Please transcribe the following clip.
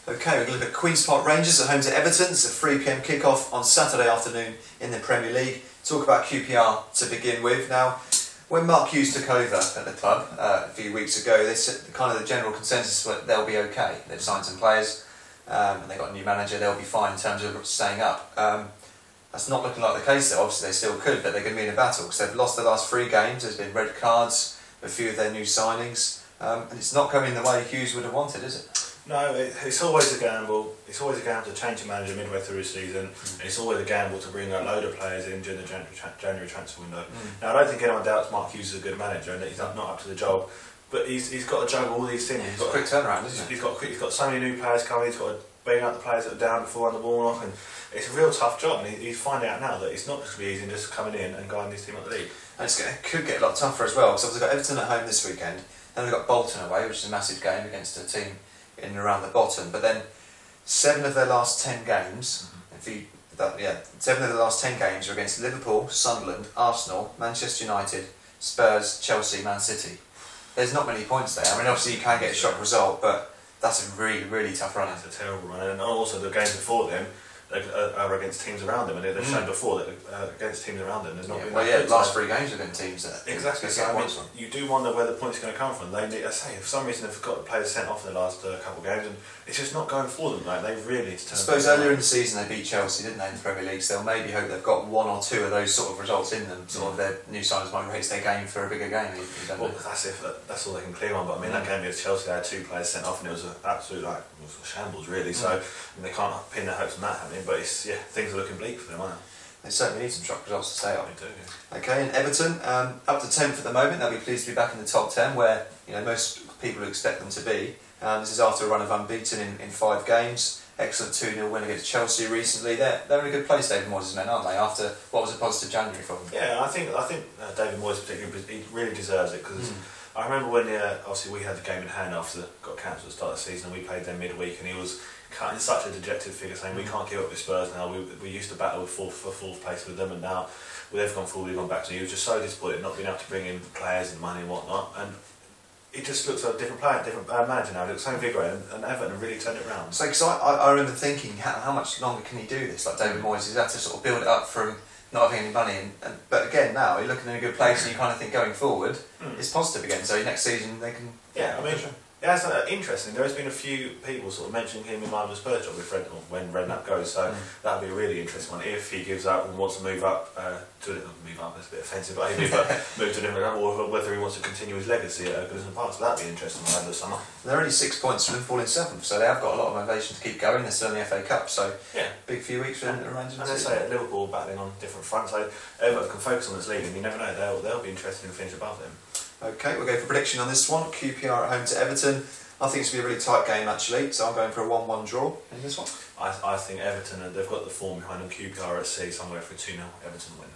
Okay, we're going to look at Queen's Park Rangers at home to Everton. It's a 3 PM kickoff on Saturday afternoon in the Premier League. Talk about QPR to begin with. Now, when Mark Hughes took over at the club a few weeks ago, they said kind of the general consensus was they'll be okay. They've signed some players and they've got a new manager. They'll be fine in terms of staying up. That's not looking like the case though. Obviously they still could, but they're going to be in a battle because they've lost the last 3 games. There's been red cards, a few of their new signings, and it's not going the way Hughes would have wanted, is it? No, it's always a gamble. It's always a gamble to change a manager midway through the season. And it's always a gamble to bring a load of players in during the January transfer window. Now, I don't think anyone doubts Mark Hughes is a good manager and that he's not up to the job. But he's got to juggle all these things. Yeah, he's got a quick turnaround, isn't he? He's got so many new players coming. He's got to bring out the players that are down before on the ball off, and it's a real tough job. And he's finding out now that it's not just easy just coming in and guiding this team up the league. And it could get a lot tougher as well. So we've got Everton at home this weekend. Then we've got Bolton away, which is a massive game against a team in and around the bottom. But then 7 of their last 10 games, 7 of the last 10 games are against Liverpool, Sunderland, Arsenal, Manchester United, Spurs, Chelsea, Man City. There's not many points there. I mean, obviously you can get a shock result, but that's a really, really tough run. It's a terrible run, and also the games before them are against teams around them, and they've shown before that against teams around them there's not been last 3 games have been teams that exactly. So, I mean, you do wonder where the points are going to come from. They need, I say, for some reason they've got players sent off in the last couple of games, and it's just not going for them. Like, they really need to turn. I suppose earlier in the season they beat Chelsea, didn't they, in the Premier League? So they'll maybe hope they've got 1 or 2 of those sort of results in them. Sort of their new signers might raise their game for a bigger game. Well, that's all they can cling on. But I mean, that game against Chelsea, they had 2 players sent off, and it was an absolute a shambles really. So they can't pin their hopes on that happening. But it's things are looking bleak for them, aren't they? They certainly need some shock results to stay up. They do. Yeah. Okay, and Everton up to 10th at the moment. They'll be pleased to be back in the top 10, where most people expect them to be. This is after a run of unbeaten in 5 games. Excellent 2-0 win against Chelsea recently. They're in a good place, David Moyes' men, aren't they? After what was a positive January for them. Yeah, I think David Moyes particularly, he really deserves it because I remember when obviously we had the game in hand after it got cancelled at the start of the season, and we played them midweek, and he was cutting such a dejected figure, saying we can't give up with Spurs now. We used to battle for 4th place with them, and now they've gone forward, we've gone back. So he was just so disappointed not being able to bring in players and money and whatnot. And it just looks like a different player, different manager now. It looks so invigorating, and Everton have really turned it around. So, because I remember thinking, how much longer can he do this? Like David Moyes, he's had to sort of build it up from not having any money, but again now you're looking in a good place, and you kind of think going forward it's positive again. So next season they can. Yeah, I mean. Yeah, it's interesting. There has been a few people sort of mentioning him in line with Spurs job when Redknapp goes, so that would be a really interesting one. If he gives up and wants to move up, that's a bit offensive, but move to a different level, or whether he wants to continue his legacy at Goodison Park, so that would be interesting over the summer. They're only 6 points from falling 7th, so they have got a lot of motivation to keep going. They're still in the FA Cup, so big few weeks for them to arrange. And they say at Liverpool battling on different fronts, so Everton can focus on this league, and you never know, they'll be interested in finishing above them. Okay, we'll go for prediction on this one. QPR at home to Everton. I think it's going to be a really tight game actually, so I'm going for a 1-1 draw in this one. I think Everton, they've got the form behind them. QPR at sea, so I'm going for a 2-0 Everton win.